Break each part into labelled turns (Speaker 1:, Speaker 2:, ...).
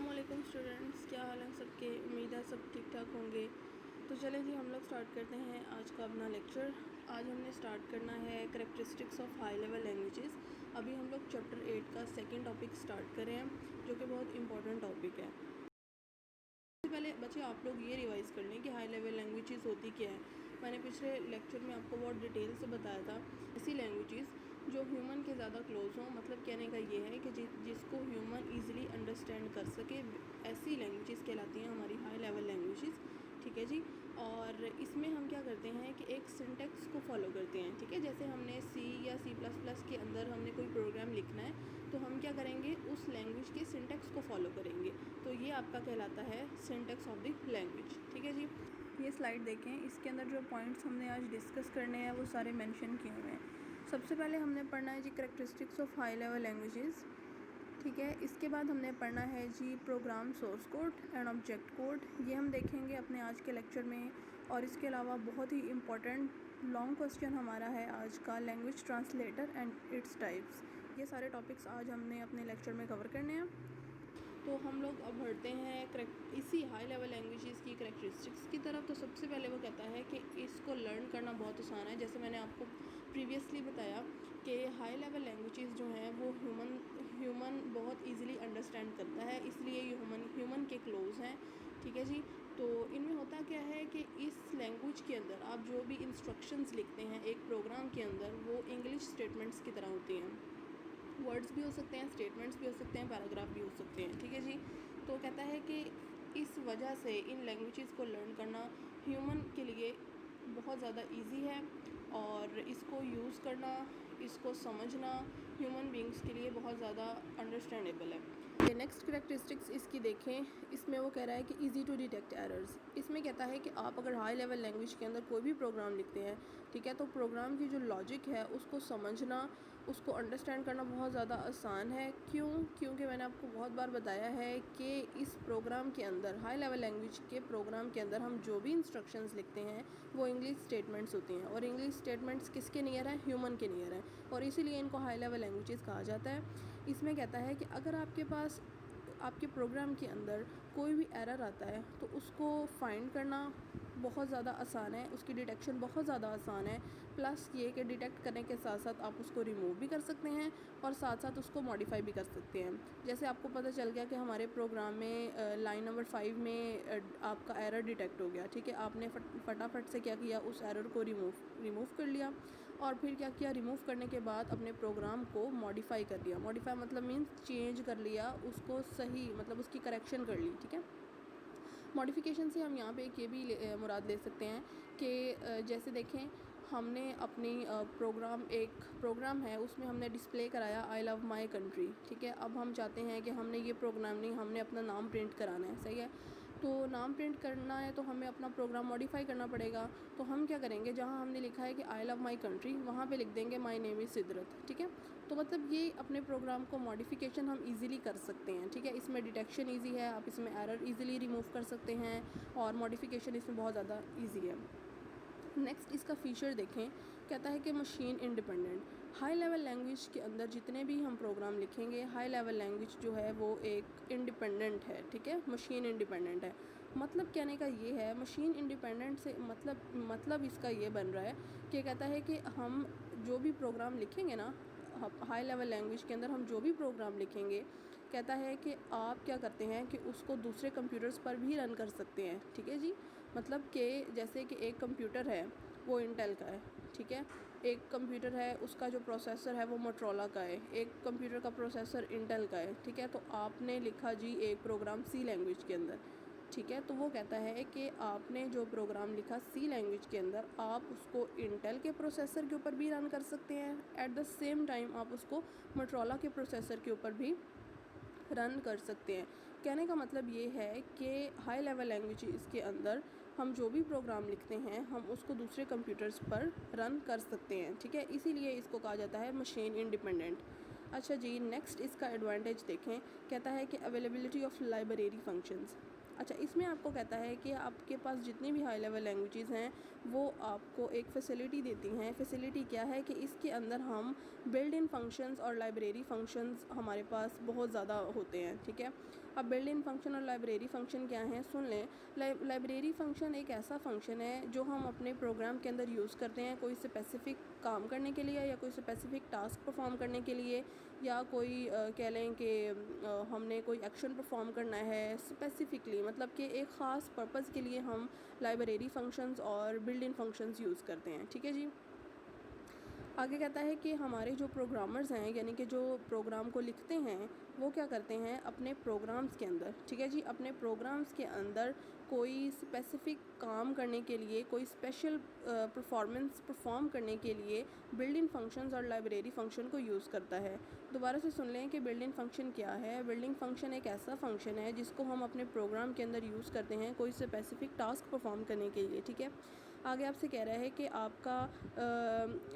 Speaker 1: अस्सलामुअलैकुम स्टूडेंट्स, क्या हाल है सबके। उम्मीद है सब ठीक ठाक होंगे। तो चलें जी, हम लोग स्टार्ट करते हैं आज का अपना लेक्चर। आज हमने स्टार्ट करना है characteristics of high level languages. अभी हम लोग चैप्टर 8 का सेकंड टॉपिक स्टार्ट कर रहे हैं, जो कि बहुत इंपॉर्टेंट टॉपिक है। सबसे पहले बच्चे आप लोग ये रिवाइज़ कर लें कि हाई लेवल लैंग्वेजेस होती क्या है। मैंने पिछले लेक्चर में आपको बहुत डिटेल से बताया था। ऐसी लैंग्वेजेस जो ह्यूमन के ज़्यादा क्लोज हों, मतलब कहने का ये है कि जिसको ह्यूमन ईज़िली अंडरस्टैंड कर सके, ऐसी लैंग्वेजेस कहलाती हैं हमारी हाई लेवल लैंग्वेजेस। ठीक है जी। और इसमें हम क्या करते हैं कि एक सिंटेक्स को फॉलो करते हैं। ठीक है, जैसे हमने सी या C++ के अंदर हमने कोई प्रोग्राम लिखना है, तो हम क्या करेंगे, उस लैंग्वेज के सिंटेक्स को फॉलो करेंगे। तो ये आपका कहलाता है सिंटेक्स ऑफ द लैंग्वेज। ठीक है जी। ये स्लाइड देखें, इसके अंदर जो पॉइंट्स हमने आज डिस्कस करने हैं वो सारे मेंशन किए हुए हैं। सबसे पहले हमने पढ़ना है जी characteristics of high level languages. ठीक है, इसके बाद हमने पढ़ना है जी program source code and object code. ये हम देखेंगे अपने आज के लेक्चर में। और इसके अलावा बहुत ही इम्पॉर्टेंट लॉन्ग क्वेश्चन हमारा है आज का, language translator and its types. ये सारे टॉपिक्स आज हमने अपने लेक्चर में कवर करने हैं। तो हम लोग अब बढ़ते हैं इसी हाई लेवल लैंग्वेजेस की करैक्टरिस्टिक्स की तरफ। तो सबसे पहले वो कहता है कि इसको लर्न करना बहुत आसान है। जैसे मैंने आपको प्रीवियसली बताया कि हाई लेवल लैंग्वेजेस जो हैं वो ह्यूमन बहुत इजीली अंडरस्टैंड करता है, इसलिए ये ह्यूमन के क्लोज हैं। ठीक है जी। तो इनमें होता क्या है कि इस लैंग्वेज के अंदर आप जो भी इंस्ट्रक्शंस लिखते हैं एक प्रोग्राम के अंदर, वो इंग्लिश स्टेटमेंट्स की तरह होती हैं। वर्ड्स भी हो सकते हैं, स्टेटमेंट्स भी हो सकते हैं, पैराग्राफ भी हो सकते हैं। ठीक है जी। तो कहता है कि इस वजह से इन लैंग्वेजेस को लर्न करना ह्यूमन के लिए बहुत ज़्यादा इजी है, और इसको यूज़ करना, इसको समझना ह्यूमन बींग्स के लिए बहुत ज़्यादा अंडरस्टैंडेबल है। नेक्स्ट करैक्टरिस्टिक्स इसकी देखें, इसमें वो कह रहा है कि इजी टू डिटेक्ट एरर्स। इसमें कहता है कि आप अगर हाई लेवल लैंग्वेज के अंदर कोई भी प्रोग्राम लिखते हैं, ठीक है, तो प्रोग्राम की जो लॉजिक है उसको समझना, उसको अंडरस्टैंड करना बहुत ज़्यादा आसान है। क्योंकि मैंने आपको बहुत बार बताया है कि इस प्रोग्राम के अंदर, हाई लेवल लैंग्वेज के प्रोग्राम के अंदर, हम जो भी इंस्ट्रक्शंस लिखते हैं वो इंग्लिश स्टेटमेंट्स होती हैं, और इंग्लिश स्टेटमेंट्स किसके नियर हैं, ह्यूमन के नियर हैं, और इसीलिए इनको हाई लेवल लैंग्वेजेस कहा जाता है। इसमें कहता है कि अगर आपके पास आपके प्रोग्राम के अंदर कोई भी एरर आता है तो उसको फाइंड करना बहुत ज़्यादा आसान है, उसकी डिटेक्शन बहुत ज़्यादा आसान है। प्लस ये कि डिटेक्ट करने के साथ साथ आप उसको रिमूव भी कर सकते हैं और साथ साथ उसको मॉडिफाई भी कर सकते हैं। जैसे आपको पता चल गया कि हमारे प्रोग्राम में लाइन नंबर 5 में आपका एरर डिटेक्ट हो गया। ठीक है, आपने फटाफट से क्या किया, उस एरर को रिमूव कर लिया, और फिर क्या किया, रिमूव करने के बाद अपने प्रोग्राम को मॉडिफाई कर लिया। मॉडिफाई मतलब मीन्स चेंज कर लिया, उसको सही मतलब उसकी करेक्शन कर ली। ठीक है, मॉडिफिकेशन से हम यहाँ पे एक ये भी मुराद ले सकते हैं कि जैसे देखें, हमने अपनी एक प्रोग्राम है, उसमें हमने डिस्प्ले कराया आई लव माई कंट्री। ठीक है, अब हम चाहते हैं कि हमने ये प्रोग्राम नहीं, हमने अपना नाम प्रिंट कराना है। सही है, तो नाम प्रिंट करना है तो हमें अपना प्रोग्राम मॉडिफाई करना पड़ेगा। तो हम क्या करेंगे, जहाँ हमने लिखा है कि आई लव माई कंट्री, वहाँ पे लिख देंगे माई नेम इज़ सिदरत। ठीक है, तो मतलब ये अपने प्रोग्राम को मॉडिफिकेशन हम इजीली कर सकते हैं। ठीक है, इसमें डिटेक्शन इजी है, आप इसमें एरर इजीली रिमूव कर सकते हैं, और मॉडिफिकेशन इसमें बहुत ज़्यादा इजी है। नेक्स्ट इसका फ़ीचर देखें, कहता है कि machine independent. High level language के अंदर जितने भी हम प्रोग्राम लिखेंगे, हाई लेवल लैंग्वेज जो है वो एक इंडिपेंडेंट है। ठीक है, मशीन इंडिपेंडेंट है। मतलब कहने का ये है, मशीन इंडिपेंडेंट से मतलब इसका ये बन रहा है कि कहता है कि हम जो भी प्रोग्राम लिखेंगे ना हाई लेवल लैंग्वेज के अंदर, हम जो भी प्रोग्राम लिखेंगे, कहता है कि आप क्या करते हैं कि उसको दूसरे कंप्यूटर्स पर भी रन कर सकते हैं। ठीक है जी, मतलब कि जैसे कि एक कंप्यूटर है वो इंटेल का है। ठीक है, एक कंप्यूटर है उसका जो प्रोसेसर है वो मोटरोला का है, एक कंप्यूटर का प्रोसेसर इंटेल का है। ठीक है, तो आपने लिखा जी एक प्रोग्राम सी लैंग्वेज के अंदर। ठीक है, तो वो कहता है कि आपने जो प्रोग्राम लिखा सी लैंग्वेज के अंदर, आप उसको इंटेल के प्रोसेसर के ऊपर भी रन कर सकते हैं, एट द सेम टाइम आप उसको मोटरोला के प्रोसेसर के ऊपर भी रन कर सकते हैं। कहने का मतलब ये है कि हाई लेवल लैंग्वेज इसके अंदर हम जो भी प्रोग्राम लिखते हैं हम उसको दूसरे कंप्यूटर्स पर रन कर सकते हैं। ठीक है, इसीलिए इसको कहा जाता है मशीन इंडिपेंडेंट। अच्छा जी, नेक्स्ट इसका एडवांटेज देखें, कहता है कि अवेलेबिलिटी ऑफ लाइब्रेरी फंक्शंस। अच्छा, इसमें आपको कहता है कि आपके पास जितनी भी हाई लेवल लैंग्वेजेस हैं वो आपको एक फ़ैसिलिटी देती हैं। फ़ैसिलिटी क्या है कि इसके अंदर हम बिल्ट इन फंक्शंस और लाइब्रेरी फंक्शंस हमारे पास बहुत ज़्यादा होते हैं, ठीक है। अब बिल्ट इन फंक्शन और लाइब्रेरी फ़ंक्शन क्या हैं, सुन लें। लाइब्रेरी फ़ंक्शन एक ऐसा फ़ंक्शन है जो हम अपने प्रोग्राम के अंदर यूज़ करते हैं कोई स्पेसिफ़िक काम करने के लिए या कोई स्पेसिफ़िक टास्क परफॉर्म करने के लिए, या कोई कह लें कि हमने कोई एक्शन परफॉर्म करना है स्पेसिफ़िकली, मतलब कि एक ख़ास पर्पज़ के लिए हम लाइब्रेरी फ़ंक्शंस और बिल्ट इन फंक्शंस यूज़ करते हैं, ठीक है जी। आगे कहता है कि हमारे जो प्रोग्रामर्स हैं, यानी कि जो प्रोग्राम को लिखते हैं, वो क्या करते हैं अपने प्रोग्राम्स के अंदर, ठीक है जी, अपने प्रोग्राम्स के अंदर कोई स्पेसिफ़िक काम करने के लिए, कोई स्पेशल परफॉर्मेंस परफॉर्म करने के लिए बिल्ट इन फंक्शंस और लाइब्रेरी फ़ंक्शन को यूज़ करता है। दोबारा से सुन लें कि बिल्ट इन फंक्शन क्या है। बिल्ट इन फंक्शन एक ऐसा फंक्शन है जिसको हम अपने प्रोग्राम के अंदर यूज़ करते हैं कोई स्पेसिफ़िक टास्क परफॉर्म करने के लिए, ठीक है। आगे आपसे कह रहा है कि आपका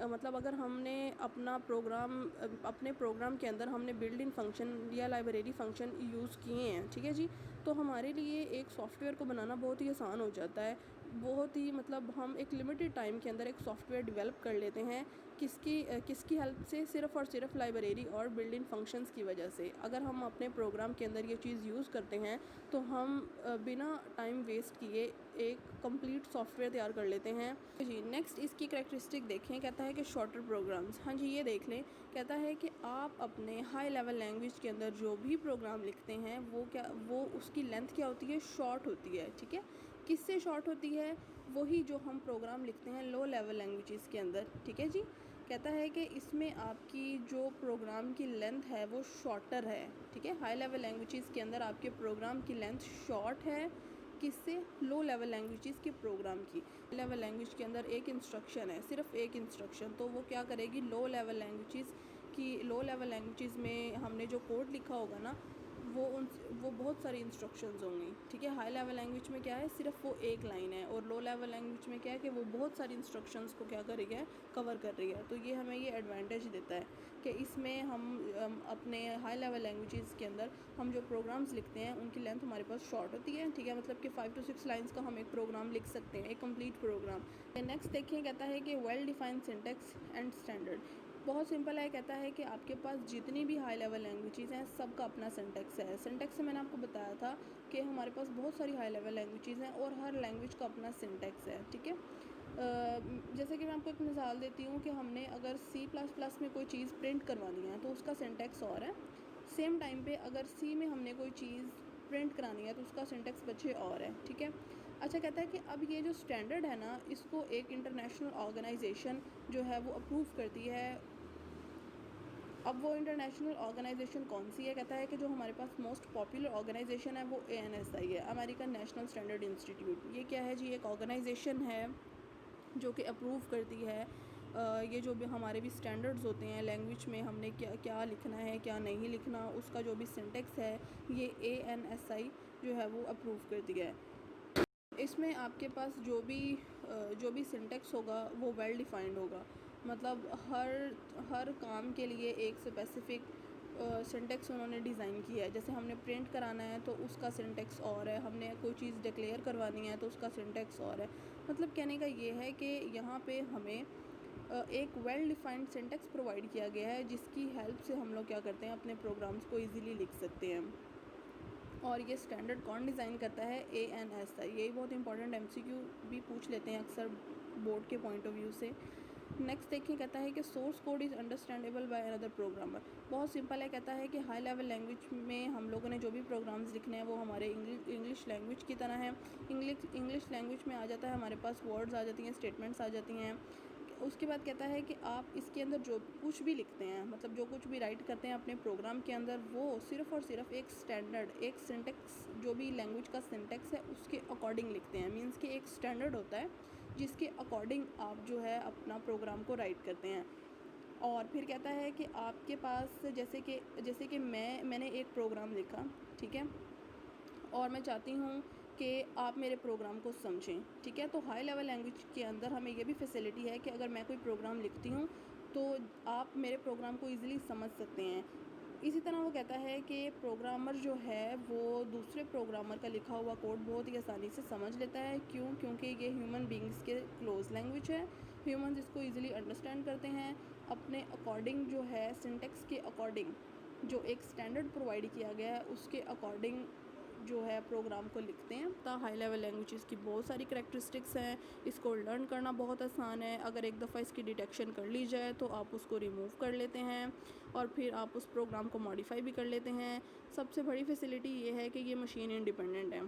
Speaker 1: मतलब अगर हमने अपने प्रोग्राम के अंदर हमने बिल्ट इन फंक्शन या लाइब्रेरी फ़ंक्शन यूज़ किए हैं, ठीक है जी, तो हमारे लिए एक सॉफ्टवेयर को बनाना बहुत ही आसान हो जाता है। बहुत ही मतलब हम एक लिमिटेड टाइम के अंदर एक सॉफ्टवेयर डेवलप कर लेते हैं। किसकी हेल्प से? सिर्फ़ और सिर्फ लाइब्रेरी और बिल्ट इन फंक्शंस की वजह से। अगर हम अपने प्रोग्राम के अंदर ये चीज़ यूज़ करते हैं तो हम बिना टाइम वेस्ट किए एक कंप्लीट सॉफ्टवेयर तैयार कर लेते हैं जी। नेक्स्ट इसकी करैक्टरिस्टिक देखें, कहता है कि शॉर्टर प्रोग्राम्स। हाँ जी, ये देख लें, कहता है कि आप अपने हाई लेवल लैंग्वेज के अंदर जो भी प्रोग्राम लिखते हैं वो उसकी लेंथ क्या होती है? शॉर्ट होती है, ठीक है। किससे शॉर्ट होती है? वही जो हम प्रोग्राम लिखते हैं लो लेवल लैंग्वेजेस के अंदर, ठीक है जी। कहता है कि इसमें आपकी जो प्रोग्राम की लेंथ है वो शॉर्टर है, ठीक है। हाई लेवल लैंग्वेजेस के अंदर आपके प्रोग्राम की लेंथ शॉर्ट है। किससे? लो लेवल लैंग्वेजेस के प्रोग्राम की। लेवल लैंग्वेज के अंदर एक इंस्ट्रक्शन है, सिर्फ एक इंस्ट्रक्शन, तो वो क्या करेगी? लो लेवल लैंग्वेजेस में हमने जो कोड लिखा होगा ना वो बहुत सारी इंस्ट्रक्शंस होंगी, ठीक है। हाई लेवल लैंग्वेज में क्या है? सिर्फ वो एक लाइन है, और लो लेवल लैंग्वेज में क्या है कि वो बहुत सारी इंस्ट्रक्शंस को क्या कर रही है? कवर कर रही है। तो ये हमें ये एडवांटेज देता है कि इसमें हम अपने हाई लेवल लैंग्वेजेस के अंदर हम जो प्रोग्राम्स लिखते हैं उनकी लेंथ हमारे पास शॉर्ट होती है, ठीक है। मतलब कि 5 to 6 लाइन्स का हम एक प्रोग्राम लिख सकते हैं, एक कंप्लीट प्रोग्राम। नेक्स्ट देखिए, कहता है कि well defined syntax and standard. बहुत सिंपल है, कहता है कि आपके पास जितनी भी हाई लेवल लैंग्वेजेस हैं सबका अपना सिंटेक्स है। सिंटेक्स से मैंने आपको बताया था कि हमारे पास बहुत सारी हाई लेवल लैंग्वेजेस हैं और हर लैंग्वेज का अपना सिंटेक्स है, ठीक है। जैसे कि मैं आपको एक मिसाल देती हूँ कि हमने अगर C++ में कोई चीज़ प्रिंट करवानी है तो उसका सिंटेक्स और है। सेम टाइम पे अगर C में हमने कोई चीज़ प्रिंट करानी है तो उसका सिंटेक्स बच्चे और है, ठीक है। अच्छा, कहता है कि अब ये जो स्टैंडर्ड है ना, इसको एक इंटरनेशनल ऑर्गेनाइजेशन जो है वो अप्रूव करती है। अब वो इंटरनेशनल ऑर्गेनाइजेशन कौन सी है? कहता है कि जो हमारे पास मोस्ट पॉपुलर ऑर्गेनाइजेशन है वो ANSI है, अमेरिकन नेशनल स्टैंडर्ड इंस्टीट्यूट। ये क्या है जी? एक ऑर्गेनाइजेशन है जो कि अप्रूव करती है ये जो भी हमारे भी स्टैंडर्ड्स होते हैं लैंग्वेज में, हमने क्या क्या लिखना है क्या नहीं लिखना, उसका जो भी सिंटेक्स है ये ANSI जो है वो अप्रूव करती है। इसमें आपके पास जो भी सिंटेक्स होगा वो वेल डिफाइंड होगा। मतलब हर काम के लिए एक स्पेसिफ़िक सिंटेक्स उन्होंने डिज़ाइन किया है। जैसे हमने प्रिंट कराना है तो उसका सिंटेक्स और है, हमने कोई चीज़ डिक्लेयर करवानी है तो उसका सिंटेक्स और है। मतलब कहने का ये है कि यहाँ पे हमें एक वेल डिफाइंड सिंटेक्स प्रोवाइड किया गया है जिसकी हेल्प से हम लोग क्या करते हैं? अपने प्रोग्राम्स को ईज़िली लिख सकते हैं। और ये स्टैंडर्ड कौन डिज़ाइन करता है? ANSI। यही बहुत इंपॉर्टेंट MCQ भी पूछ लेते हैं अक्सर बोर्ड के पॉइंट ऑफ व्यू से। नेक्स्ट देखिए, कहता है कि source code is understandable by another programmer. बहुत सिंपल है, कहता है कि हाई लेवल लैंग्वेज में हम लोगों ने जो भी प्रोग्राम्स लिखने हैं वो हमारे इंग्लिश लैंग्वेज की तरह है। इंग्लिश लैंग्वेज में आ जाता है, हमारे पास वर्ड्स आ जाती हैं, स्टेटमेंट्स आ जाती हैं। उसके बाद कहता है कि आप इसके अंदर जो कुछ भी लिखते हैं, मतलब जो कुछ भी राइट करते हैं अपने प्रोग्राम के अंदर, वो सिर्फ़ और सिर्फ एक स्टैंडर्ड, एक सिंटेक्स, जो भी लैंग्वेज का सिंटेक्स है उसके अकॉर्डिंग लिखते हैं। मीन्स कि एक स्टैंडर्ड होता है जिसके अकॉर्डिंग आप जो है अपना प्रोग्राम को राइट करते हैं। और फिर कहता है कि आपके पास जैसे कि मैंने एक प्रोग्राम लिखा, ठीक है, और मैं चाहती हूँ कि आप मेरे प्रोग्राम को समझें, ठीक है। तो हाई लेवल लैंग्वेज के अंदर हमें ये भी फैसिलिटी है कि अगर मैं कोई प्रोग्राम लिखती हूँ तो आप मेरे प्रोग्राम को ईज़िली समझ सकते हैं। इसी तरह वो कहता है कि प्रोग्रामर जो है वो दूसरे प्रोग्रामर का लिखा हुआ कोड बहुत ही आसानी से समझ लेता है। क्यों? क्योंकि ये ह्यूमन बींग्स के क्लोज लैंग्वेज है। ह्यूमंस इसको इजीली अंडरस्टैंड करते हैं। अपने अकॉर्डिंग जो है, सिंटेक्स के अकॉर्डिंग जो एक स्टैंडर्ड प्रोवाइड किया गया है उसके अकॉर्डिंग जो है प्रोग्राम को लिखते हैं। तो हाई लेवल लैंग्वेजेस की बहुत सारी करैक्टरिस्टिक्स हैं। इसको लर्न करना बहुत आसान है। अगर एक दफ़ा इसकी डिटेक्शन कर ली जाए तो आप उसको रिमूव कर लेते हैं और फिर आप उस प्रोग्राम को मॉडिफाई भी कर लेते हैं। सबसे बड़ी फैसिलिटी ये है कि ये मशीन इंडिपेंडेंट है।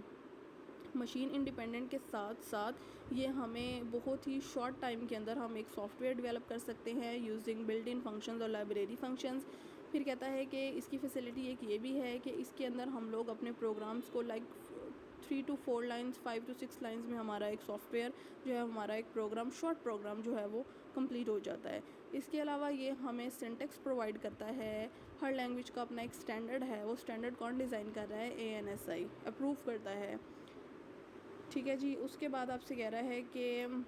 Speaker 1: मशीन इंडिपेंडेंट के साथ साथ ये हमें बहुत ही शॉर्ट टाइम के अंदर हम एक सॉफ्टवेयर डेवलप कर सकते हैं यूजिंग बिल्ट इन फंक्शंस और लाइब्रेरी फंक्शंस। फिर कहता है कि इसकी फैसिलिटी एक ये भी है कि इसके अंदर हम लोग अपने प्रोग्राम्स को like 3 to 4 lines, 5 to 6 lines में हमारा एक सॉफ्टवेयर जो है, हमारा एक प्रोग्राम, शॉर्ट प्रोग्राम जो है वो कंप्लीट हो जाता है। इसके अलावा ये हमें सिंटेक्स प्रोवाइड करता है। हर लैंग्वेज का अपना एक स्टैंडर्ड है। वो स्टैंडर्ड कौन डिज़ाइन कर रहा है? ANSI अप्रूव करता है। ठीक है जी। उसके बाद आपसे कह रहा है कि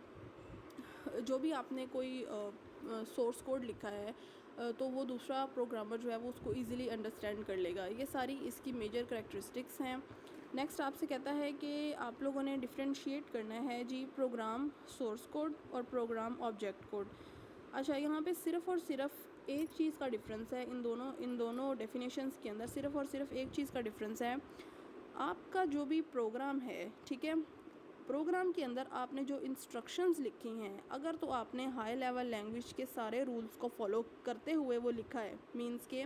Speaker 1: जो भी आपने कोई सोर्स कोड लिखा है तो वो दूसरा प्रोग्रामर जो है वो उसको इजीली अंडरस्टैंड कर लेगा। ये सारी इसकी मेजर करैक्टरिस्टिक्स हैं। नेक्स्ट आपसे कहता है कि आप लोगों ने डिफरेंशिएट करना है जी प्रोग्राम सोर्स कोड और प्रोग्राम ऑब्जेक्ट कोड। अच्छा, यहाँ पे सिर्फ़ और सिर्फ एक चीज़ का डिफरेंस है इन दोनों डेफिनेशंस के अंदर। सिर्फ़ और सिर्फ एक चीज़ का डिफरेंस है। आपका जो भी प्रोग्राम है, ठीक है, प्रोग्राम के अंदर आपने जो इंस्ट्रक्शंस लिखी हैं, अगर तो आपने हाई लेवल लैंग्वेज के सारे रूल्स को फॉलो करते हुए वो लिखा है, मींस के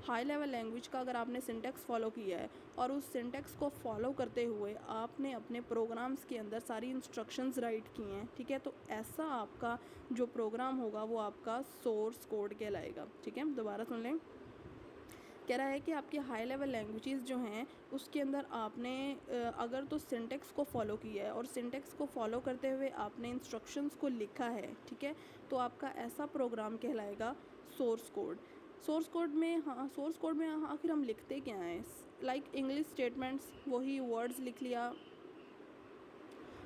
Speaker 1: हाई लेवल लैंग्वेज का अगर आपने सिंटेक्स फॉलो किया है और उस सिंटेक्स को फॉलो करते हुए आपने अपने प्रोग्राम्स के अंदर सारी इंस्ट्रक्शंस राइट की हैं, ठीक है, तो ऐसा आपका जो प्रोग्राम होगा वो आपका सोर्स कोड कहलाएगा। ठीक है, दोबारा सुन लें। कह रहा है कि आपके हाई लेवल लैंग्वेजेस जो हैं उसके अंदर आपने अगर तो सिंटेक्स को फॉलो किया है और सिंटेक्स को फॉलो करते हुए आपने इंस्ट्रक्शंस को लिखा है, ठीक है, तो आपका ऐसा प्रोग्राम कहलाएगा सोर्स कोड। सोर्स कोड में आखिर हम लिखते क्या हैं? लाइक इंग्लिश स्टेटमेंट्स, वही वर्ड्स लिख लिया।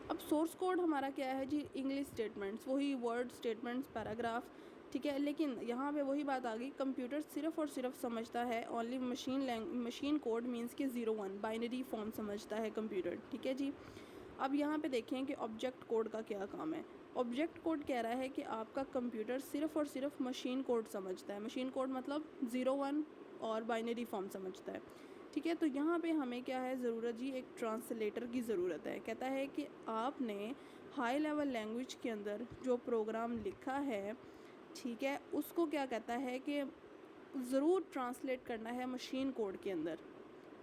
Speaker 1: अब सोर्स कोड हमारा क्या है जी? इंग्लिश स्टेटमेंट्स, वही वर्ड, स्टेटमेंट्स, पैराग्राफ, ठीक है। लेकिन यहाँ पे वही बात आ गई, कंप्यूटर सिर्फ़ और सिर्फ समझता है ओनली मशीन कोड, मींस के 0-1 बाइनरी फॉर्म समझता है कंप्यूटर। ठीक है जी। अब यहाँ पे देखें कि ऑब्जेक्ट कोड का क्या काम है। ऑब्जेक्ट कोड कह रहा है कि आपका कंप्यूटर सिर्फ़ और सिर्फ मशीन कोड समझता है। मशीन कोड मतलब 0-1 और बाइनरी फॉर्म समझता है। ठीक है, तो यहाँ पे हमें क्या है ज़रूरत जी? एक ट्रांसलेटर की ज़रूरत है। कहता है कि आपने हाई लेवल लैंग्वेज के अंदर जो प्रोग्राम लिखा है, ठीक है, उसको क्या कहता है कि ज़रूर ट्रांसलेट करना है मशीन कोड के अंदर।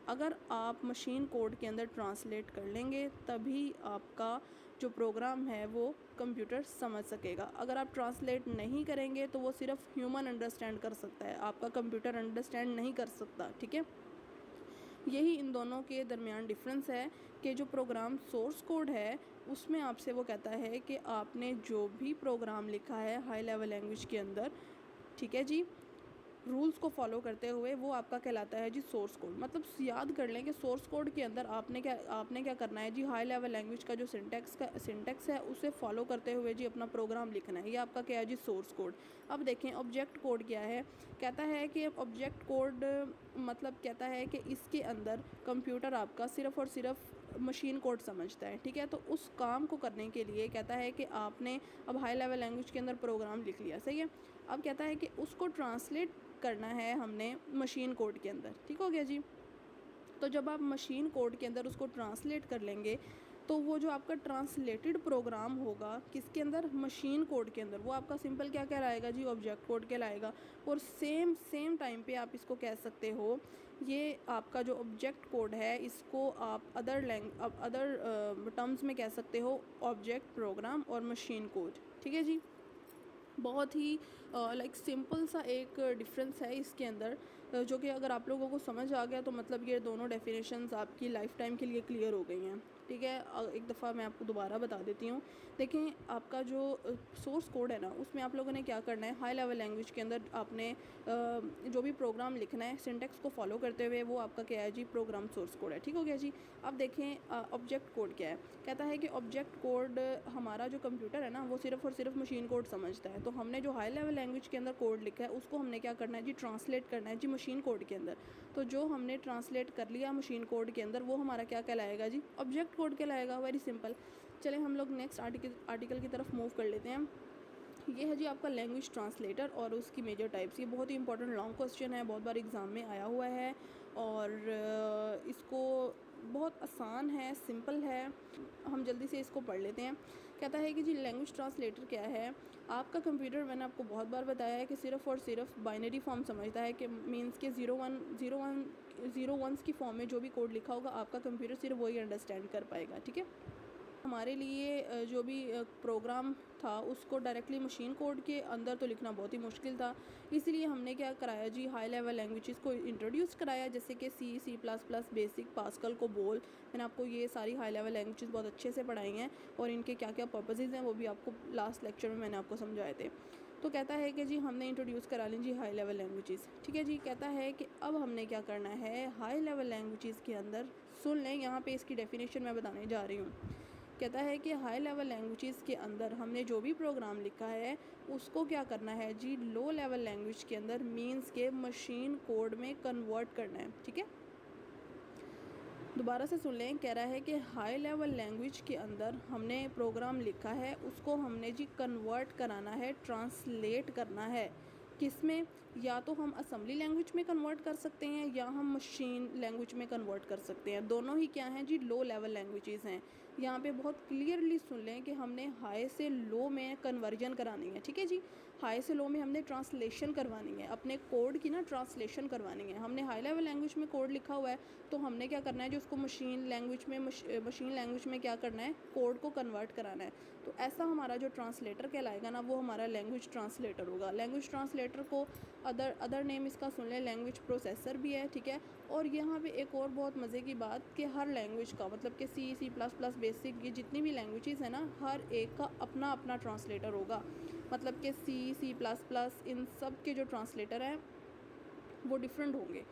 Speaker 1: अगर आप मशीन कोड के अंदर ट्रांसलेट कर लेंगे तभी आपका जो प्रोग्राम है वो कंप्यूटर समझ सकेगा। अगर आप ट्रांसलेट नहीं करेंगे तो वो सिर्फ ह्यूमन अंडरस्टैंड कर सकता है, आपका कंप्यूटर अंडरस्टैंड नहीं कर सकता। ठीक है, यही इन दोनों के दरमियान डिफरेंस है कि जो प्रोग्राम सोर्स कोड है उसमें आपसे वो कहता है कि आपने जो भी प्रोग्राम लिखा है हाई लेवल लैंग्वेज के अंदर, ठीक है जी, रूल्स को फॉलो करते हुए, वो आपका कहलाता है जी सोर्स कोड। मतलब याद कर लें कि सोर्स कोड के अंदर आपने क्या करना है जी? हाई लेवल लैंग्वेज का जो सिंटेक्स है उसे फॉलो करते हुए जी अपना प्रोग्राम लिखना है। ये आपका क्या है जी? Source code. अब देखें ऑब्जेक्ट कोड क्या है। कहता है कि ऑब्जेक्ट कोड मतलब कहता है कि इसके अंदर कंप्यूटर आपका सिर्फ़ और सिर्फ मशीन कोड समझता है। ठीक है, तो उस काम को करने के लिए कहता है कि आपने अब हाई लेवल लैंग्वेज के अंदर प्रोग्राम लिख लिया, सही है। अब कहता है कि उसको ट्रांसलेट करना है हमने मशीन कोड के अंदर। ठीक हो गया जी। तो जब आप मशीन कोड के अंदर उसको ट्रांसलेट कर लेंगे तो वो जो आपका ट्रांसलेटेड प्रोग्राम होगा किसके अंदर? मशीन कोड के अंदर, वो आपका सिंपल क्या कहलाएगा जी? ऑब्जेक्ट कोड कहलाएगा। और सेम टाइम पे आप इसको कह सकते हो, ये आपका जो ऑब्जेक्ट कोड है इसको आप अदर टर्म्स में कह सकते हो ऑब्जेक्ट प्रोग्राम और मशीन कोड। ठीक है जी। बहुत ही लाइक सिंपल सा एक डिफरेंस है इसके अंदर, जो कि अगर आप लोगों को समझ आ गया तो मतलब ये दोनों डेफिनेशंस आपकी लाइफ टाइम के लिए क्लियर हो गई हैं। ठीक है। एक दफ़ा मैं आपको दोबारा बता देती हूँ। देखें, आपका जो सोर्स कोड है ना, उसमें आप लोगों ने क्या करना है, हाई लेवल लैंग्वेज के अंदर आपने जो भी प्रोग्राम लिखना है सिंटेक्स को फॉलो करते हुए, वो आपका क्या है जी, प्रोग्राम सोर्स कोड है। ठीक हो गया जी। अब देखें ऑब्जेक्ट कोड क्या है। कहता है कि ऑब्जेक्ट कोड हमारा जो कंप्यूटर है ना, वो सिर्फ़ और सिर्फ मशीन कोड समझता है। तो हमने जो हाई लेवल लैंग्वेज के अंदर कोड लिखा है, उसको हमने क्या करना है जी, ट्रांसलेट करना है जी मशीन कोड के अंदर। तो जो हमने ट्रांसलेट कर लिया मशीन कोड के अंदर, वो हमारा क्या कहलाएगा जी, ऑब्जेक्ट कोड कहलाएगा। Very simple. चलें हम लोग नेक्स्ट आर्टिकल की तरफ मूव कर लेते हैं। ये है जी आपका लैंग्वेज ट्रांसलेटर और उसकी मेजर टाइप्स। ये बहुत ही इंपॉर्टेंट लॉन्ग क्वेश्चन है, बहुत बार एग्ज़ाम में आया हुआ है और इसको बहुत आसान है, सिंपल है। हम जल्दी से इसको पढ़ लेते हैं। कहता है कि जी लैंग्वेज ट्रांसलेटर क्या है। आपका कंप्यूटर, मैंने आपको बहुत बार बताया है कि सिर्फ़ और सिर्फ बाइनरी फॉर्म समझता है, कि मीन्स के 0 1s की फॉर्म में जो भी कोड लिखा होगा, आपका कंप्यूटर सिर्फ वही अंडरस्टैंड कर पाएगा। ठीक है। हमारे लिए जो भी प्रोग्राम था, उसको डायरेक्टली मशीन कोड के अंदर तो लिखना बहुत ही मुश्किल था। इसलिए हमने क्या कराया जी, हाई लेवल लैंग्वेजेस को इंट्रोड्यूस कराया, जैसे कि C plus plus, BASIC, Pascal, COBOL. मैंने आपको ये सारी हाई लेवल लैंग्वेजेस बहुत अच्छे से पढ़ाई हैं और इनके क्या क्या पर्पसेस हैं वो भी आपको लास्ट लेक्चर में मैंने आपको समझाए थे। तो कहता है कि जी हमने इंट्रोड्यूस करा ली जी हाई लेवल लैंग्वेजेस। ठीक है जी। कहता है कि अब हमने क्या करना है, हाई लेवल लैंग्वेजेस के अंदर, सुन लें, यहाँ पे इसकी डेफिनेशन मैं बताने जा रही हूँ। कहता है कि हाई लेवल लैंग्वेजेस के अंदर हमने जो भी प्रोग्राम लिखा है, उसको क्या करना है जी, लो लेवल लैंग्वेज के अंदर, मीन्स के मशीन कोड में कन्वर्ट करना है। ठीक है। दोबारा से सुन लें। कह रहा है कि हाई लेवल लैंग्वेज के अंदर हमने प्रोग्राम लिखा है, उसको हमने जी कन्वर्ट कराना है, ट्रांसलेट करना है। किस में, या तो हम असेंबली लैंग्वेज में कन्वर्ट कर सकते हैं या हम मशीन लैंग्वेज में कन्वर्ट कर सकते हैं। दोनों ही क्या हैं जी, लो लेवल लैंग्वेजेस हैं। यहाँ पे बहुत क्लियरली सुन लें कि हमने हाई से लो में कन्वर्जन करानी है। ठीक है जी। हाई से लो में हमने ट्रांसलेशन करवानी है, अपने कोड की ना ट्रांसलेशन करवानी है। हमने हाई लेवल लैंग्वेज में कोड लिखा हुआ है, तो हमने क्या करना है जो उसको मशीन लैंग्वेज में क्या करना है, कोड को कन्वर्ट कराना है। तो ऐसा हमारा जो ट्रांसलेटर कहलाएगा ना, वो हमारा लैंग्वेज ट्रांसलेटर होगा। लैंग्वेज ट्रांसलेटर को अदर नेम इसका सुन लें, लैंग्वेज प्रोसेसर भी है। ठीक है। और यहाँ पे एक और बहुत मज़े की बात कि हर लैंग्वेज का, मतलब कि सी प्लस प्लस, बेसिक, ये जितनी भी लैंग्वेजेस हैं ना, हर एक का अपना अपना ट्रांसलेटर होगा। मतलब कि सी प्लस प्लस, इन सब के जो ट्रांसलेटर हैं वो डिफरेंट होंगे।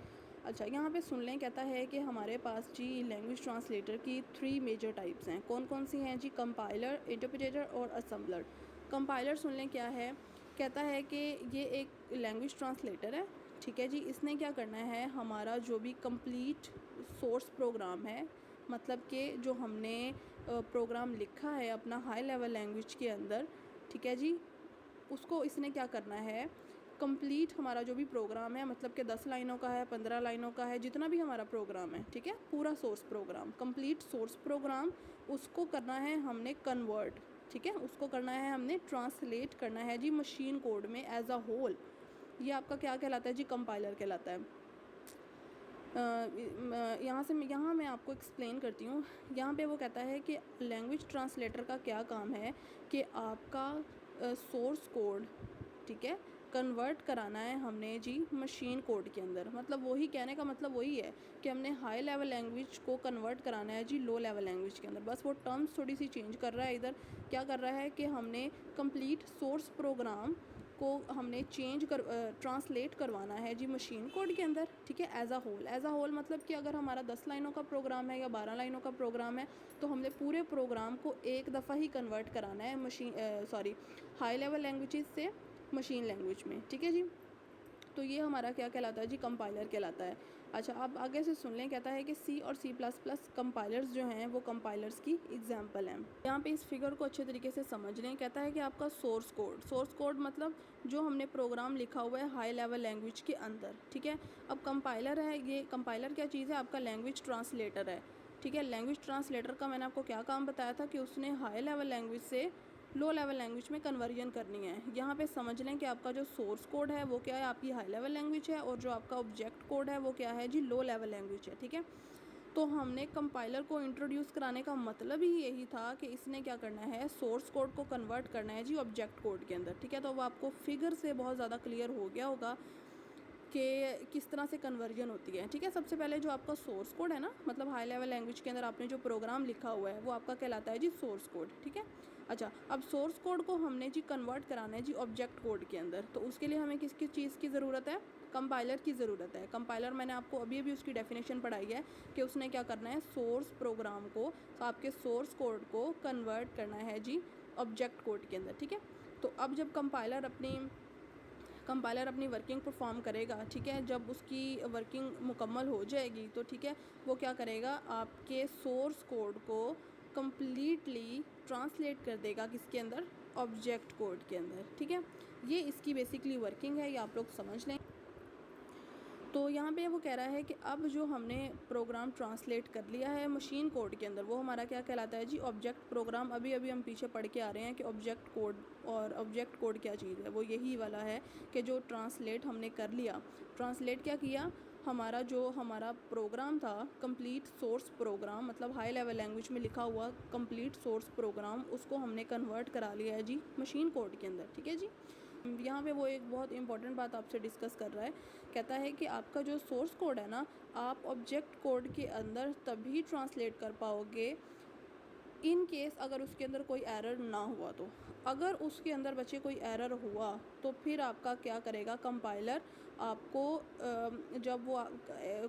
Speaker 1: अच्छा, यहाँ पे सुन लें। कहता है कि हमारे पास जी लैंग्वेज ट्रांसलेटर की 3 मेजर टाइप्स हैं। कौन कौन सी हैं जी, कंपाइलर, इंटरप्रेटर और असेंबलर। कंपाइलर सुन लें क्या है। कहता है कि ये एक लैंग्वेज ट्रांसलेटर है। ठीक है जी। इसने क्या करना है, हमारा जो भी कंप्लीट सोर्स प्रोग्राम है, मतलब कि जो हमने प्रोग्राम लिखा है अपना हाई लेवल लैंग्वेज के अंदर, ठीक है जी, उसको इसने क्या करना है, कंप्लीट हमारा जो भी प्रोग्राम है, मतलब कि 10 लाइनों का है, 15 लाइनों का है, जितना भी हमारा प्रोग्राम है, ठीक है, पूरा source program, complete source program, उसको करना है हमने कन्वर्ट। ठीक है। उसको करना है हमने ट्रांसलेट करना है जी मशीन कोड में एज अ होल। ये आपका क्या कहलाता है जी, कंपाइलर कहलाता है। यहाँ मैं आपको एक्सप्लेन करती हूँ। यहाँ पे वो कहता है कि लैंग्वेज ट्रांसलेटर का क्या काम है कि आपका सोर्स कोड, ठीक है, कन्वर्ट कराना है हमने जी मशीन कोड के अंदर। मतलब वही, कहने का मतलब वही है कि हमने हाई लेवल लैंग्वेज को कन्वर्ट कराना है जी लो लेवल लैंग्वेज के अंदर। बस वो टर्म्स थोड़ी सी चेंज कर रहा है। इधर क्या कर रहा है कि हमने कंप्लीट सोर्स प्रोग्राम को हमने ट्रांसलेट करवाना है जी मशीन कोड के अंदर। ठीक है। एज अ होल मतलब कि अगर हमारा 10 लाइनों का प्रोग्राम है या 12 लाइनों का प्रोग्राम है, तो हमने पूरे प्रोग्राम को एक दफ़ा ही कन्वर्ट कराना है हाई लेवल लैंग्वेजेस से मशीन लैंग्वेज में। ठीक है जी। तो ये हमारा क्या कहलाता है जी, कंपाइलर कहलाता है। अच्छा, आप आगे से सुन लें। कहता है कि सी और सी प्लस प्लस कंपाइलर्स जो हैं, वो कंपाइलर्स की एग्जांपल हैं। यहाँ पे इस फिगर को अच्छे तरीके से समझ लें। कहता है कि आपका सोर्स कोड मतलब जो हमने प्रोग्राम लिखा हुआ है हाई लेवल लैंग्वेज के अंदर। ठीक है। अब कंपाइलर है, ये कंपाइलर क्या चीज़ है, आपका लैंग्वेज ट्रांसलेटर है। ठीक है। लैंग्वेज ट्रांसलेटर का मैंने आपको क्या काम बताया था कि उसने हाई लेवल लैंग्वेज से लो लेवल लैंग्वेज में कन्वर्जन करनी है। यहाँ पे समझ लें कि आपका जो सोर्स कोड है वो क्या है, आपकी हाई लेवल लैंग्वेज है, और जो आपका ऑब्जेक्ट कोड है वो क्या है जी, लो लेवल लैंग्वेज है। ठीक है। तो हमने कंपाइलर को इंट्रोड्यूस कराने का मतलब ही यही था कि इसने क्या करना है, सोर्स कोड को कन्वर्ट करना है जी ऑब्जेक्ट कोड के अंदर। ठीक है। तो अब आपको फिगर से बहुत ज़्यादा क्लियर हो गया होगा कि किस तरह से कन्वर्जन होती है। ठीक है, सबसे पहले जो आपका सोर्स कोड है ना, मतलब हाई लेवल लैंग्वेज के अंदर आपने जो प्रोग्राम लिखा हुआ है वो आपका कहलाता है जी सोर्स कोड। ठीक है, अच्छा, अब सोर्स कोड को हमने जी कन्वर्ट कराना है जी ऑब्जेक्ट कोड के अंदर। तो उसके लिए हमें किस किस चीज़ की ज़रूरत है? कंपाइलर की ज़रूरत है। कंपाइलर मैंने आपको अभी अभी उसकी डेफिनेशन पढ़ाई है कि उसने क्या करना है, सोर्स प्रोग्राम को, तो आपके सोर्स कोड को कन्वर्ट करना है जी ऑब्जेक्ट कोड के अंदर। ठीक है, तो अब जब कंपाइलर अपनी वर्किंग परफॉर्म करेगा, ठीक है, जब उसकी वर्किंग मुकम्मल हो जाएगी तो ठीक है, वो क्या करेगा, आपके सोर्स कोड को कम्प्लीटली ट्रांसलेट कर देगा किसके अंदर? ऑब्जेक्ट कोड के अंदर। ठीक है, ये इसकी बेसिकली वर्किंग है, ये आप लोग समझ लें। तो यहाँ पे वो कह रहा है कि अब जो हमने प्रोग्राम ट्रांसलेट कर लिया है मशीन कोड के अंदर, वो हमारा क्या कहलाता है जी? Object programme. अभी अभी हम पीछे पढ़ के आ रहे हैं कि ऑब्जेक्ट कोड, और ऑब्जेक्ट कोड क्या चीज़ है? वो यही वाला है कि जो ट्रांसलेट हमने कर लिया। ट्रांसलेट क्या किया? हमारा प्रोग्राम था कंप्लीट सोर्स प्रोग्राम, मतलब हाई लेवल लैंग्वेज में लिखा हुआ कंप्लीट सोर्स प्रोग्राम, उसको हमने कन्वर्ट करा लिया है जी मशीन कोड के अंदर। ठीक है जी, यहाँ पे वो एक बहुत इंपॉर्टेंट बात आपसे डिस्कस कर रहा है। कहता है कि आपका जो सोर्स कोड है ना, आप ऑब्जेक्ट कोड के अंदर तभी ट्रांसलेट कर पाओगे इन केस अगर उसके अंदर कोई एरर ना हुआ तो। अगर उसके अंदर बच्चे कोई एरर हुआ तो फिर आपका क्या करेगा कंपाइलर? आपको जब वो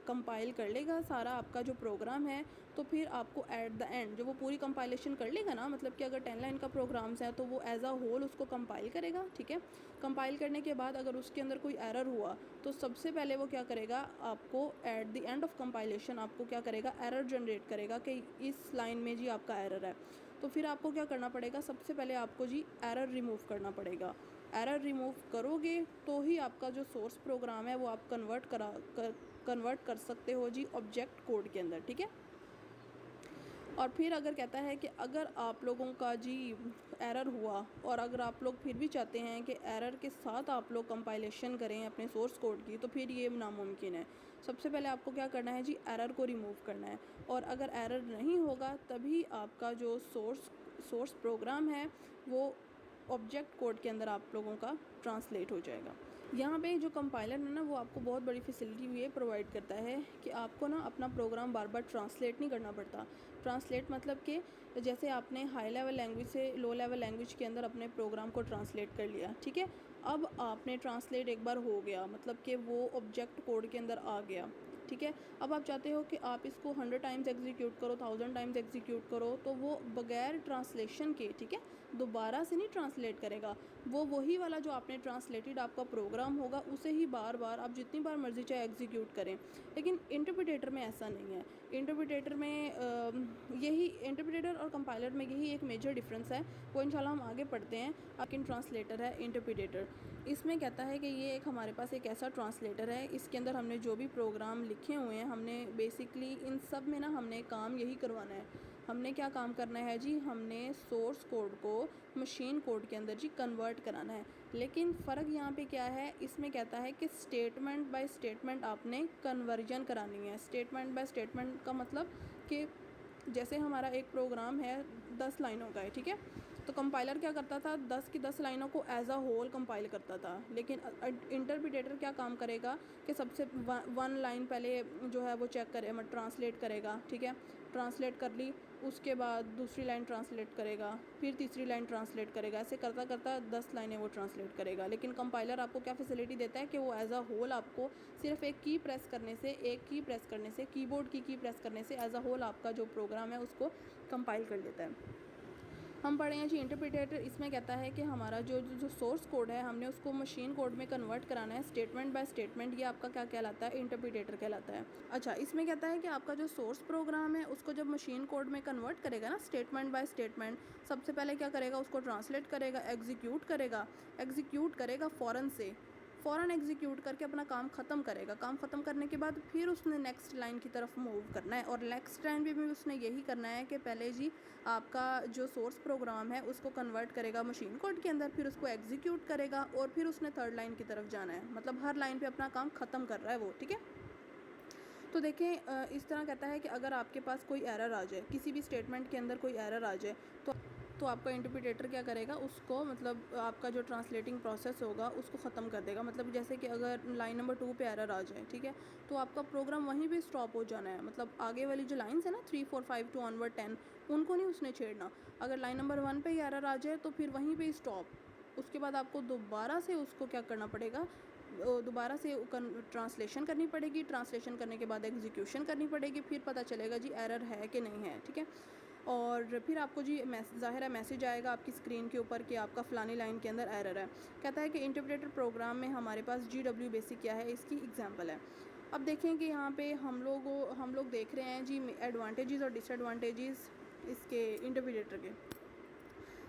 Speaker 1: कंपाइल कर लेगा सारा आपका जो प्रोग्राम है, तो फिर आपको एट द एंड जब वो पूरी कंपाइलेशन कर लेगा ना, मतलब कि अगर 10 लाइन का प्रोग्राम्स है तो वो एज अ होल उसको कंपाइल करेगा। ठीक है, कंपाइल करने के बाद अगर उसके अंदर कोई एरर हुआ तो सबसे पहले वो क्या करेगा, आपको at the end of compilation आपको क्या करेगा, एरर जनरेट करेगा कि इस लाइन में जी आपका एरर है। तो फिर आपको क्या करना पड़ेगा, सबसे पहले आपको जी एरर रिमूव करना पड़ेगा। एरर रिमूव करोगे तो ही आपका जो सोर्स प्रोग्राम है वो आप कन्वर्ट कर सकते हो जी ऑब्जेक्ट कोड के अंदर। ठीक है, और फिर अगर कहता है कि अगर आप लोगों का जी एरर हुआ और अगर आप लोग फिर भी चाहते हैं कि एरर के साथ आप लोग कंपाइलेशन करें अपने सोर्स कोड की, तो फिर ये नामुमकिन है। सबसे पहले आपको क्या करना है जी, एरर को रिमूव करना है, और अगर एरर नहीं होगा तभी आपका जो सोर्स प्रोग्राम है वो ऑब्जेक्ट कोड के अंदर आप लोगों का ट्रांसलेट हो जाएगा। यहाँ पे जो कंपाइलर है ना, वो आपको बहुत बड़ी फैसिलिटी ये प्रोवाइड करता है कि आपको ना अपना प्रोग्राम बार बार ट्रांसलेट नहीं करना पड़ता। ट्रांसलेट मतलब कि जैसे आपने हाई लेवल लैंग्वेज से लो लेवल लैंग्वेज के अंदर अपने प्रोग्राम को ट्रांसलेट कर लिया। ठीक है, अब आपने ट्रांसलेट एक बार हो गया, मतलब कि वो ऑब्जेक्ट कोड के अंदर आ गया। ठीक है, अब आप चाहते हो कि आप इसको 100 टाइम्स एग्जीक्यूट करो, 1000 टाइम्स एग्जीक्यूट करो, तो वो बगैर ट्रांसलेशन के, ठीक है, दोबारा से नहीं ट्रांसलेट करेगा। वो वही वाला जो आपने ट्रांसलेटेड आपका प्रोग्राम होगा उसे ही बार बार आप जितनी बार मर्जी चाहे एग्जीक्यूट करें। लेकिन इंटरप्रिटेटर में ऐसा नहीं है। इंटरप्रिटेटर में यही इंटरप्रिटेटर और कंपाइलर में यही एक मेजर डिफरेंस है, वो इंशाल्लाह हम आगे पढ़ते हैं। लेकिन ट्रांसलेटर है इंटरप्रिटेटर। इसमें कहता है कि ये एक हमारे पास एक ऐसा ट्रांसलेटर है, इसके अंदर हमने जो भी प्रोग्राम लिखे हुए हैं, हमने बेसिकली इन सब में ना हमने काम यही करवाना है। हमने क्या काम करना है जी, हमने सोर्स कोड को मशीन कोड के अंदर जी कन्वर्ट कराना है। लेकिन फ़र्क यहाँ पे क्या है, इसमें कहता है कि स्टेटमेंट बाय स्टेटमेंट आपने कन्वर्जन करानी है। स्टेटमेंट बाय स्टेटमेंट का मतलब कि जैसे हमारा एक प्रोग्राम है 10 लाइनों का है, ठीक है, तो कंपाइलर क्या करता था, 10 की 10 लाइनों को एज अ होल कंपाइल करता था। लेकिन इंटरप्रिटेटर क्या काम करेगा कि सबसे वन लाइन पहले जो है वो चेक करे, मतलब ट्रांसलेट करेगा। ठीक है, ट्रांसलेट कर ली, उसके बाद दूसरी लाइन ट्रांसलेट करेगा, फिर तीसरी लाइन ट्रांसलेट करेगा, ऐसे करता करता 10 लाइनें वो ट्रांसलेट करेगा। लेकिन कंपाइलर आपको क्या फैसिलिटी देता है कि वो एज अ होल आपको सिर्फ एक की प्रेस करने से, कीबोर्ड की प्रेस करने से एज अ होल आपका जो प्रोग्राम है उसको कंपाइल कर लेता है। हम पढ़े हैं जी इंटरप्रिटेटर। इसमें कहता है कि हमारा जो सोर्स कोड है हमने उसको मशीन कोड में कन्वर्ट कराना है स्टेटमेंट बाय स्टेटमेंट। ये आपका क्या कहलाता है, इंटरप्रिटेटर कहलाता है। अच्छा, इसमें कहता है कि आपका जो सोर्स प्रोग्राम है उसको जब मशीन कोड में कन्वर्ट करेगा ना स्टेटमेंट बाय स्टेटमेंट, सबसे पहले क्या करेगा, उसको ट्रांसलेट करेगा, एग्जीक्यूट करेगा फ़ौरन एग्जीक्यूट करके अपना काम ख़त्म करेगा। काम ख़त्म करने के बाद फिर उसने नेक्स्ट लाइन की तरफ मूव करना है, और नेक्स्ट लाइन पे भी उसने यही करना है कि पहले जी आपका जो सोर्स प्रोग्राम है उसको कन्वर्ट करेगा मशीन कोड के अंदर, फिर उसको एग्जीक्यूट करेगा और फिर उसने थर्ड लाइन की तरफ जाना है। मतलब हर लाइन पे अपना काम ख़त्म कर रहा है वो। ठीक है, तो देखें इस तरह कहता है कि अगर आपके पास कोई एरर आ जाए, किसी भी स्टेटमेंट के अंदर कोई एरर आ जाए, तो तो आपका इंटरप्रेटर क्या करेगा, उसको मतलब आपका जो ट्रांसलेटिंग प्रोसेस होगा उसको ख़त्म कर देगा। मतलब जैसे कि अगर लाइन नंबर 2 पे एरर आ जाए, ठीक है, तो आपका प्रोग्राम वहीं पे स्टॉप हो जाना है। मतलब आगे वाली जो लाइंस है ना 3 4 5 टू ऑनवर्ड 10, उनको नहीं उसने छेड़ना। अगर लाइन नंबर 1 पे ही एरर आ जाए तो फिर वहीं पे स्टॉप। उसके बाद आपको दोबारा से उसको क्या करना पड़ेगा, दोबारा से ट्रांसलेशन करनी पड़ेगी। ट्रांसलेशन करने के बाद एग्जीक्यूशन करनी पड़ेगी, फिर पता चलेगा जी एरर है कि नहीं है, ठीक है। और फिर आपको जी ज़ाहिर है मैसेज आएगा आपकी स्क्रीन के ऊपर कि आपका फ़लानी लाइन के अंदर एरर है। कहता है कि इंटरप्रेटर प्रोग्राम में हमारे पास GW बेसिक क्या है, इसकी एग्जांपल है। अब देखें कि यहाँ पे हम लोग देख रहे हैं जी एडवांटेजेस और डिसएडवांटेजेस इसके इंटरप्रेटर के।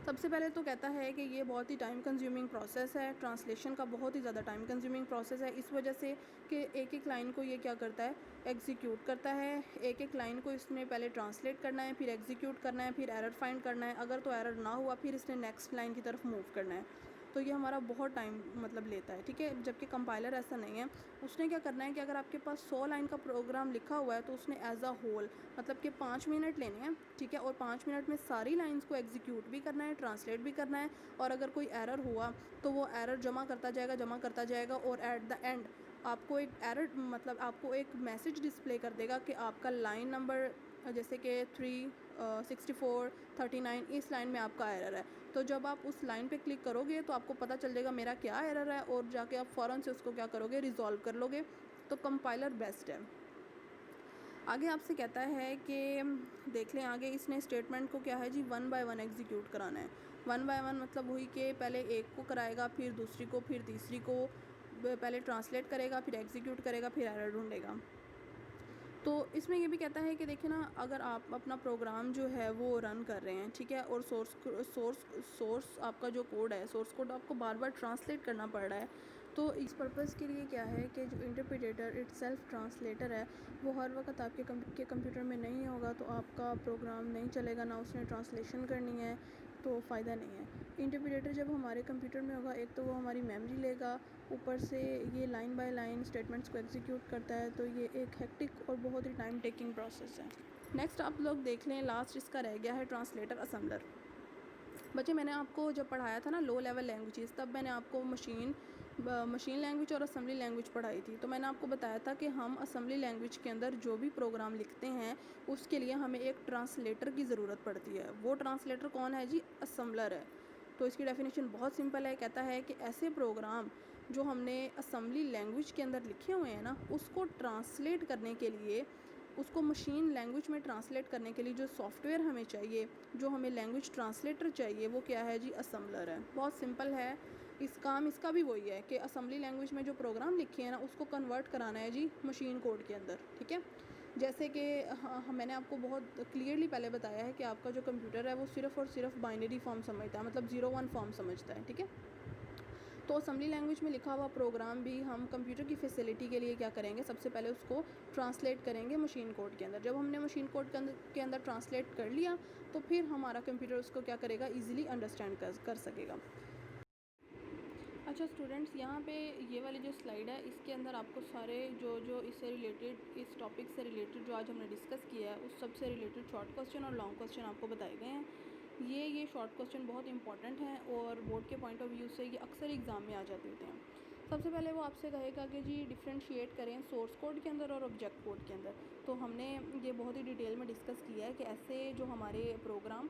Speaker 1: सबसे पहले तो कहता है कि ये बहुत ही टाइम कंज्यूमिंग प्रोसेस है, ट्रांसलेशन का बहुत ही ज़्यादा टाइम कंज्यूमिंग प्रोसेस है, इस वजह से कि एक एक लाइन को ये क्या करता है, एग्जीक्यूट करता है। एक एक लाइन को इसने पहले ट्रांसलेट करना है, फिर एग्जीक्यूट करना है, फिर एरर फाइंड करना है। अगर तो एरर ना हुआ फिर इसने नेक्स्ट लाइन की तरफ मूव करना है। तो ये हमारा बहुत टाइम मतलब लेता है, ठीक है। जबकि कंपाइलर ऐसा नहीं है, उसने क्या करना है कि अगर आपके पास 100 लाइन का प्रोग्राम लिखा हुआ है तो उसने एज अ होल मतलब कि 5 मिनट लेने हैं, ठीक है, और 5 मिनट में सारी लाइंस को एग्जीक्यूट भी करना है, ट्रांसलेट भी करना है। और अगर कोई एरर हुआ तो वो एरर जमा करता जाएगा और एट द एंड आपको एक एरर मतलब आपको एक मैसेज डिस्प्ले कर देगा कि आपका लाइन नंबर जैसे कि 3 64 39 इस लाइन में आपका एरर है। तो जब आप उस लाइन पे क्लिक करोगे तो आपको पता चल जाएगा मेरा क्या एरर है, और जाके आप फ़ौरन से उसको क्या करोगे, रिज़ॉल्व कर लोगे। तो कंपाइलर बेस्ट है। आगे आपसे कहता है कि देख लें आगे, इसने स्टेटमेंट को क्या है जी 1 बाय 1 एग्जीक्यूट कराना है। 1 बाय 1 मतलब वही कि पहले एक को कराएगा, फिर दूसरी को, फिर तीसरी को, पहले ट्रांसलेट करेगा, फिर एग्जीक्यूट करेगा, फिर एरर ढूंढेगा। तो इसमें ये भी कहता है कि देखिए ना, अगर आप अपना प्रोग्राम जो है वो रन कर रहे हैं, ठीक है, और सोर्स आपका जो कोड है, सोर्स कोड आपको बार बार ट्रांसलेट करना पड़ रहा है, तो इस पर्पज़ के लिए क्या है कि जो इंटरप्रेटर इटसेल्फ ट्रांसलेटर है वो हर वक्त आपके कंप्यूटर में नहीं होगा तो आपका प्रोग्राम नहीं चलेगा, ना उसने ट्रांसलेशन करनी है, तो फ़ायदा नहीं है। इंटरप्रेटर जब हमारे कंप्यूटर में होगा, एक तो वो हमारी मेमोरी लेगा, ऊपर से ये लाइन बाय लाइन स्टेटमेंट्स को एग्जीक्यूट करता है, तो ये एक हेक्टिक और बहुत ही टाइम टेकिंग प्रोसेस है। नेक्स्ट आप लोग देख लें, लास्ट इसका रह गया है ट्रांसलेटर असम्बलर। बच्चे मैंने आपको जब पढ़ाया था ना लो लेवल लैंग्वेजेस, तब मैंने आपको मशीन लैंग्वेज और असेंबली लैंग्वेज पढ़ाई थी। तो मैंने आपको बताया था कि हम असेंबली लैंग्वेज के अंदर जो भी प्रोग्राम लिखते हैं उसके लिए हमें एक ट्रांसलेटर की ज़रूरत पड़ती है। वो ट्रांसलेटर कौन है जी, असम्बलर है। तो इसकी डेफिनेशन बहुत सिंपल है, कहता है कि ऐसे प्रोग्राम जो हमने असेंबली लैंग्वेज के अंदर लिखे हुए हैं ना, उसको ट्रांसलेट करने के लिए, उसको मशीन लैंग्वेज में ट्रांसलेट करने के लिए जो सॉफ्टवेयर हमें चाहिए, जो हमें लैंग्वेज ट्रांसलेटर चाहिए, वो क्या है जी, असम्बलर है। बहुत सिंपल है, इस काम इसका भी वही है कि असेंबली लैंग्वेज में जो प्रोग्राम लिखे हैं ना उसको कन्वर्ट कराना है जी मशीन कोड के अंदर, ठीक है। जैसे कि हाँ, मैंने आपको बहुत क्लियरली पहले बताया है कि आपका जो कंप्यूटर है वो सिर्फ़ और सिर्फ बाइनरी फॉर्म समझता है, मतलब 0 1 फॉर्म समझता है, ठीक है। तो असेंबली लैंग्वेज में लिखा हुआ प्रोग्राम भी हम कंप्यूटर की फैसिलिटी के लिए क्या करेंगे, सबसे पहले उसको ट्रांसलेट करेंगे मशीन कोड के अंदर। जब हमने मशीन कोड के अंदर ट्रांसलेट कर लिया तो फिर हमारा कंप्यूटर उसको क्या करेगा, ईजिली अंडरस्टैंड कर सकेगा। अच्छा स्टूडेंट्स, यहाँ पे ये वाली जो स्लाइड है इसके अंदर आपको सारे जो इससे रिलेटेड, इस टॉपिक से रिलेटेड जो आज हमने डिस्कस किया है उस सब से रिलेटेड शॉर्ट क्वेश्चन और लॉन्ग क्वेश्चन आपको बताए गए हैं। ये शॉर्ट क्वेश्चन बहुत इंपॉर्टेंट हैं और बोर्ड के पॉइंट ऑफ व्यू से ये अक्सर एग्ज़ाम में आ जाते होते हैं। सबसे पहले वो आपसे कहेगा कि जी डिफ्रेंशिएट करें सोर्स कोड के अंदर और ऑब्जेक्ट कोड के अंदर। तो हमने ये बहुत ही डिटेल में डिस्कस किया है कि ऐसे जो हमारे प्रोग्राम,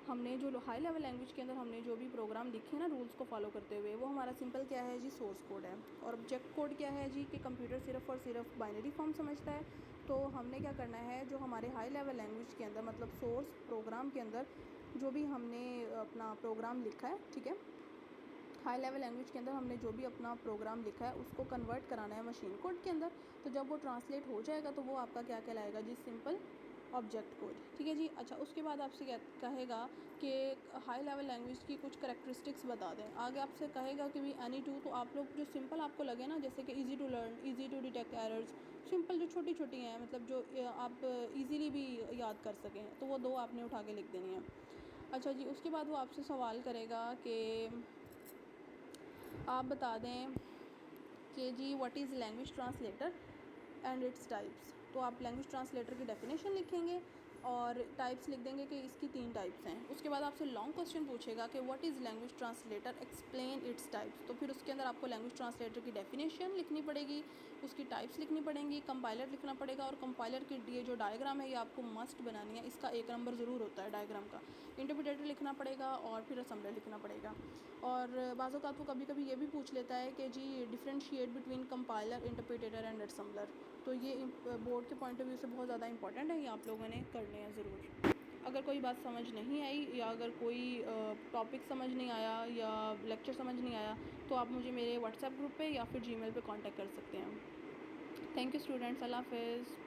Speaker 1: हमने जो हाई लेवल लैंग्वेज के अंदर हमने जो भी प्रोग्राम लिखे हैं ना रूल्स को फॉलो करते हुए, वो हमारा सिंपल क्या है जी, सोर्स कोड है। और ऑब्जेक्ट कोड क्या है जी, कि कंप्यूटर सिर्फ़ और सिर्फ बाइनरी फॉर्म समझता है। तो हमने क्या करना है, जो हमारे हाई लेवल लैंग्वेज के अंदर मतलब सोर्स प्रोग्राम के अंदर जो भी हमने अपना प्रोग्राम लिखा है, ठीक है, हाई लेवल लैंग्वेज के अंदर हमने जो भी अपना प्रोग्राम लिखा है उसको कन्वर्ट कराना है मशीन कोड के अंदर। तो जब वो ट्रांसलेट हो जाएगा तो वो आपका क्या कहलाएगा जी, सिंपल ऑब्जेक्ट कोड, ठीक है जी। अच्छा, उसके बाद आपसे कहेगा कि हाई लेवल लैंग्वेज की कुछ करेक्टरिस्टिक्स बता दें। आगे आपसे कहेगा कि भी एनी टू, तो आप लोग जो सिंपल आपको लगे ना, जैसे कि easy to learn, easy to detect errors, simple जो छोटी छोटी हैं, मतलब जो आप इजीली भी याद कर सकें, तो वो 2 आपने उठा के लिख देनी है। अच्छा जी, उसके बाद वो आपसे सवाल करेगा कि आप बता दें कि जी what is language translator and its types. तो आप लैंग्वेज ट्रांसलेटर की डेफिनेशन लिखेंगे, और टाइप्स लिख देंगे कि इसकी 3 टाइप्स हैं। उसके बाद आपसे लॉन्ग क्वेश्चन पूछेगा कि what is language translator, explain it's types. तो फिर उसके अंदर आपको लैंग्वेज ट्रांसलेटर की डेफिनेशन लिखनी पड़ेगी, उसकी टाइप्स लिखनी पड़ेंगी, कंपाइलर लिखना पड़ेगा, और कंपाइलर की ये जो डायग्राम है ये आपको मस्ट बनानी है, इसका 1 नंबर ज़रूर होता है डायग्राम का। इंटरप्रेटर लिखना पड़ेगा और फिर असम्बलर लिखना पड़ेगा। और बाज़ औक़ात वो कभी कभी ये भी पूछ लेता है कि जी differentiate between compiler, interpreter and assembler. तो ये बोर्ड के पॉइंट ऑफ व्यू से बहुत ज़्यादा इंपॉर्टेंट है, ये आप लोगों ने करने हैं ज़रूर। अगर कोई बात समझ नहीं आई या अगर कोई टॉपिक समझ नहीं आया या लेक्चर समझ नहीं आया तो आप मुझे मेरे व्हाट्सएप ग्रुप पे या फिर जीमेल पे कांटेक्ट कर सकते हैं। थैंक यू स्टूडेंट्स, अल्लाह हाफ़िज़।